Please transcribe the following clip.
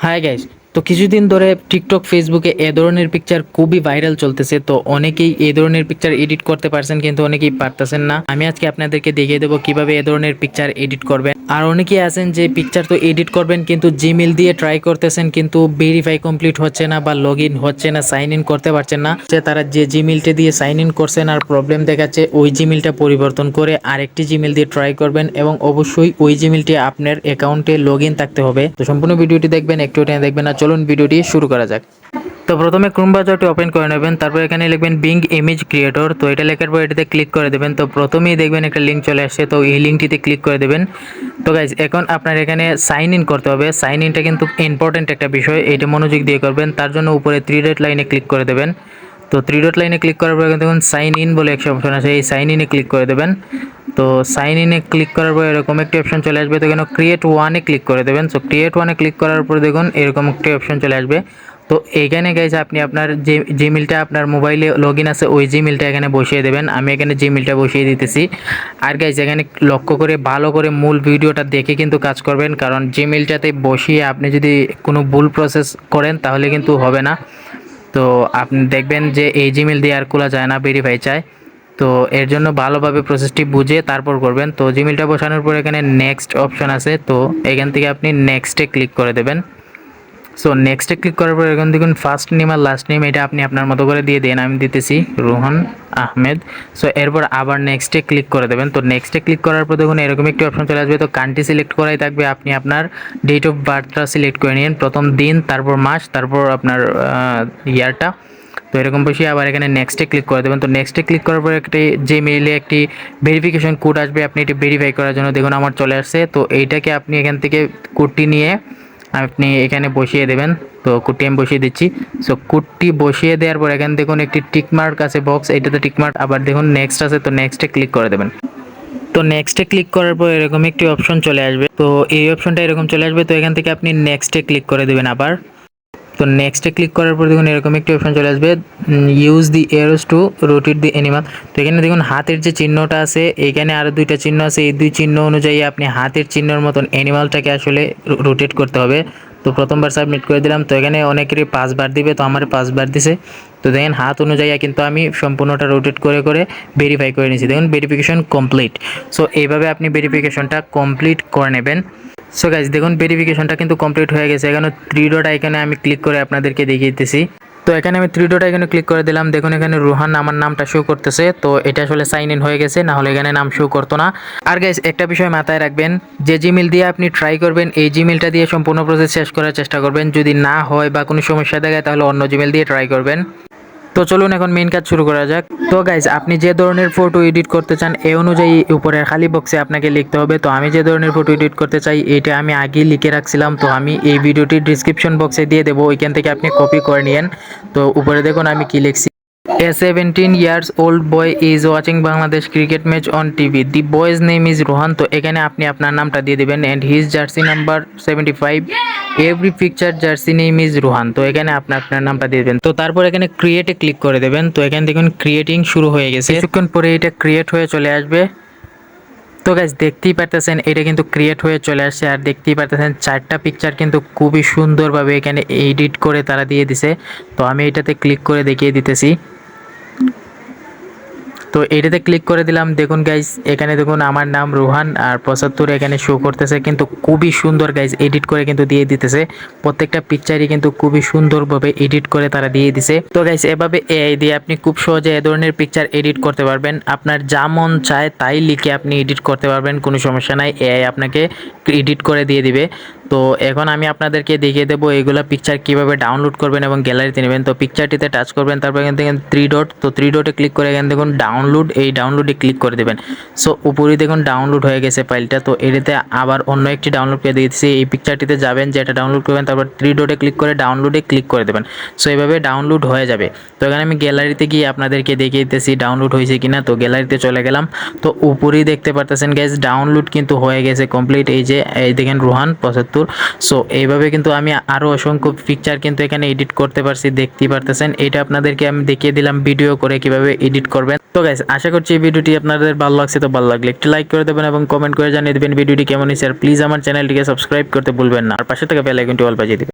Hi guys, তো কিছুদিন ধরে টিকটক ফেসবুকে এ ধরনের পিকচার খুবই ভাইরাল চলতেছে। তো অনেকেই এই ধরনের পিকচার এডিট করতে পারছেন, কিন্তু অনেকেই পারতেছেন না। আমি আজকে আপনাদেরকে দেখিয়ে দেবো কিভাবে এ ধরনের পিকচার এডিট করবেন। আর অনেকেই আছেন যে পিকচার তো এডিট করবেন কিন্তু জিমেল দিয়ে ট্রাই করতেছেন, কিন্তু ভেরিফাই কমপ্লিট হচ্ছে না বা লগ ইন হচ্ছে না, সাইন ইন করতে পারছেন না। যে তারা যে জিমেলটা দিয়ে সাইন ইন করছেন আর প্রবলেম দেখাচ্ছে, ওই জিমেলটা পরিবর্তন করে আরেকটি জিমেল দিয়ে ট্রাই করবেন এবং অবশ্যই ওই জিমেলটি আপনার অ্যাকাউন্টে লগ ইন থাকতে হবে। তো সম্পূর্ণ ভিডিওটি দেখবেন, একটু টেনে দেখবেন। আর চলুন ভিডিওটি শুরু করা যাক। তো প্রথমে ক্রোম ব্রাউজারটি ওপেন করে নেবেন, তারপর এখানে লিখবেন বিং ইমেজ ক্রিয়েটর। তো এটা লেখার পর এটাতে ক্লিক করে দেবেন। তো প্রথমেই দেখবেন একটা লিঙ্ক চলে আসছে, তো এই লিঙ্কটিতে ক্লিক করে দেবেন। তো গাইজ, এখন আপনার এখানে সাইন ইন করতে হবে। সাইন ইনটা কিন্তু ইম্পর্টেন্ট একটা বিষয়, এটা মনোযোগ দিয়ে করবেন। তার জন্য উপরে 3 ডট লাইনে ক্লিক করে দেবেন। তো 3 ডট লাইনে ক্লিক করার পর দেখুন সাইন ইন বলে একটা অপশন আছে, এই সাইন ইনে ক্লিক করে দেবেন। তো সাইন ইনে ক্লিক করার পর এরকম একটি অপশন চলে আসবে, তো এখানে ক্রিয়েট ওয়ানে ক্লিক করে দেবেন। সো ক্রিয়েট ওয়ানে ক্লিক করার পর দেখুন এরকম একটি অপশন চলে আসবে। তো এইখানে গাইজ আপনি আপনার যে জিমেলটা আপনার মোবাইলে লগ ইন আছে ওই জিমেলটা এখানে বসিয়ে দেবেন। আমি এখানে জিমেলটা বসিয়ে দিতেছি। আর গাইজ এখানে লক্ষ্য করে ভালো করে মূল ভিডিওটা দেখে কিন্তু কাজ করবেন, কারণ জিমেলটাতে বসিয়ে আপনি যদি কোনো ভুল প্রসেস করেন তাহলে কিন্তু হবে না। তো আপনি দেখবেন যে এই জিমেল দিয়ে আর খোলা যায় না, ভেরিফাই চায়। তো এর জন্য ভালোভাবে প্রসেসটি বুঝে তারপর করবেন। তো জিমেলটা বসানোর পর এখানে নেক্সট অপশন আছে, তো এখান থেকে আপনি নেক্সটে ক্লিক করে দেবেন। সো নেক্সটে ক্লিক করার পর এখান দেখুন ফার্স্ট নেম আর লাস্ট নেম এটা আপনি আপনার মতো করে দিয়ে দেন। আমি দিতেছি রুহান আহমেদ। সো এরপর আবার নেক্সটে ক্লিক করে দেবেন। তো নেক্সটে ক্লিক করার পর দেখুন এরকম একটি অপশন চলে আসবে। তো কান্ট্রি সিলেক্ট করাই থাকবে, আপনি আপনার ডেট অফ বার্থটা সিলেক্ট করে নিন, প্রথম দিন, তারপর মাস, তারপর আপনার ইয়ারটা। তো এরকম বসে আবার এখানে নেক্সটে ক্লিক করে দেবেন। তো নেক্সটে ক্লিক করার পর একটি যে মেইলে একটি ভেরিফিকেশন কোড আসবে, আপনি এটি ভেরিফাই করার জন্য দেখুন আমার চলে আসছে। তো এইটাকে আপনি এখান থেকে কোডটি নিয়ে আপনি এখানে বসিয়ে দেবেন। তো কোডটি আমি বসিয়ে দিচ্ছি। সো কোডটি বসিয়ে দেওয়ার পর এখানে দেখুন একটি টিকমার্ক আছে বক্স, এইটাতে টিকমার্ক, আবার দেখুন নেক্সট আছে, তো নেক্সটে ক্লিক করে দেবেন। তো নেক্সটে ক্লিক করার পর এরকম একটি অপশন চলে আসবে। তো এই অপশনটা এরকম চলে আসবে, তো এখান থেকে আপনি নেক্সটে ক্লিক করে দেবেন আবার। তো নেক্সটে ক্লিক করার পর দেখুন এরকম একটি অপশন চলে আসবে, use the arrows to rotate the animal. তো এখানে দেখুন হাতের যে চিহ্নটা আছে, এখানে আরও দুইটা চিহ্ন আছে, এই দুই চিহ্ন অনুযায়ী আপনি হাতের চিহ্নের মতন অ্যানিমালটাকে আসলে রোটেট করতে হবে। তো প্রথমবার সাবমিট করে দিলাম। তো এখানে অনেকেরই 5 বার দিবে, তো আমার 5 বার দিছে। তো দেখেন হাত অনুযায়ী কিন্তু আমি সম্পূর্ণটা রোটেট করে করে ভেরিফাই করে নিয়েছি। দেখুন ভেরিফিকেশন কমপ্লিট। সো এইভাবে আপনি ভেরিফিকেশনটা কমপ্লিট করে নেবেন। সো গাইজ দেখুন ভেরিফিকেশনটা কিন্তু কমপ্লিট হয়ে গেছে। এখানে 3 ডট আইকনে আমি ক্লিক করে আপনাদেরকে দেখিয়ে দিতেছি। তো এখানে আমি 3 ডট আইকনে ক্লিক করে দিলাম, দেখুন এখানে রুহান আমার নামটা শো করতেছে। তো এটা আসলে সাইন ইন হয়ে গেছে, না হলে এখানে নাম শো করতো না। আর গাইজ একটা বিষয় মাথায় রাখবেন, যে জিমেল দিয়ে আপনি ট্রাই করবেন এই জিমেলটা দিয়ে সম্পূর্ণ প্রসেস শেষ করার চেষ্টা করবেন। যদি না হয় বা কোনো সমস্যা দেখায় তাহলে অন্য জিমেল দিয়ে ট্রাই করবেন। তো চলুন এখন মেইন কাজ শুরু করা যাক। তো গাইজ আপনি যে ধরনের ফটো এডিট করতে চান এই অনুযায়ী উপরের খালি বক্সে আপনাকে লিখতে হবে। তো আমি যে ধরনের ফটো এডিট করতে চাই এটা আমি আগেই লিখে রাখছিলাম, তো আমি এই ভিডিওটির ডিসক্রিপশন বক্সে দিয়ে দেবো, ওইখান থেকে আপনি কপি করে নিন। তো উপরে দেখুন আমি কি লিখছি, A 17 years old boy is watching Bangladesh cricket match on TV. The boy's name is Ruhan. তো এখানে আপনি আপনার নামটা দিয়ে দিবেন and his jersey number 75. Every picture jersey name is Ruhan. তো এখানে আপনি আপনার নামটা দিয়ে দিবেন। তো তারপর এখানে ক্রিয়েটে ক্লিক করে দেবেন। তো এখানে দেখুন ক্রিয়েটিং শুরু হয়ে গেছে, কিছুক্ষণ পরে এটা ক্রিয়েট হয়ে চলে আসবে। তো গাইজ দেখতেই পারতেছেন এটা কিন্তু ক্রিয়েট হয়ে চলে আসছে, আর দেখতেই পারতেছেন 4টা পিকচার কিন্তু খুবই সুন্দরভাবে এখানে এডিট করে তারা দিয়ে দিছে। তো আমি এটাতে ক্লিক করে দেখিয়ে দিতেছি। তো এটাতে ক্লিক করে দিলাম, দেখুন গাইজ এখানে দেখুন আমার নাম রুহান আর 75 এখানে শো করতেছে, কিন্তু খুবই সুন্দর গাইজ এডিট করে কিন্তু দিয়ে দিতেছে। প্রত্যেকটা পিকচারই কিন্তু খুবই সুন্দরভাবে এডিট করে তারা দিয়ে দিছে। তো গাইজ এভাবে এআই দিয়ে আপনি খুব সহজে এ ধরনের পিকচার এডিট করতে পারবেন। আপনার যা মন চায় তাই লিখে আপনি এডিট করতে পারবেন, কোনো সমস্যা নাই, এআই আপনাকে এডিট করে দিয়ে দিবে। তো এখন আমি আপনাদেরকে দেখিয়ে দেবো এইগুলা পিকচার কিভাবে ডাউনলোড করবেন এবং গ্যালারিতে নেবেন। তো পিকচারটিতে টাচ করবেন, তারপর এখান থেকে 3 ডট, তো 3 ডটে ক্লিক করে এখানে দেখুন ডাউনলোড, এই ডাউনলোডে ক্লিক করে দেবেন। সো উপরে দেখুন ডাউনলোড হয়ে গেছে ফাইলটা। তো এটাতে আবার অন্য একটি ডাউনলোড করে দিয়েছি, এই পিকচারটিতে যাবেন, যেটা ডাউনলোড করবেন, তারপর 3 ডটে ক্লিক করে ডাউনলোডে ক্লিক করে দেবেন। সো এইভাবে ডাউনলোড হয়ে যাবে। তো এখানে আমি গ্যালারিতে গিয়ে আপনাদেরকে দেখিয়ে দিতেছি ডাউনলোড হয়েছে কিনা। তো গ্যালারিতে চলে গেলাম। তো উপরেই দেখতে পারতেছেন গাইজ ডাউনলোড কিন্তু হয়ে গেছে কমপ্লিট। এই যে এই দেখেন রুহান 75। সো এইভাবে কিন্তু আমি আরও অসংখ্য পিকচার কিন্তু এখানে এডিট করতে পারছি, দেখতেই পারতেছেন। এটা আপনাদেরকে আমি দেখিয়ে দিলাম ভিডিও করে কিভাবে এডিট করবেন। তো গাইস আশা করছি এই ভিডিওটি আপনাদের ভালো লাগছে। তো ভালো লাগলে একটু লাইক করে দেবেন এবং কমেন্ট করে জানিয়ে দেবেন ভিডিওটি কেমন হয়েছে। আর প্লিজ আমার চ্যানেলটিকে সাবস্ক্রাইব করতে ভুলবেন না, আর পাশে থেকে বেল আইকনটি অল বাজিয়ে দিবেন।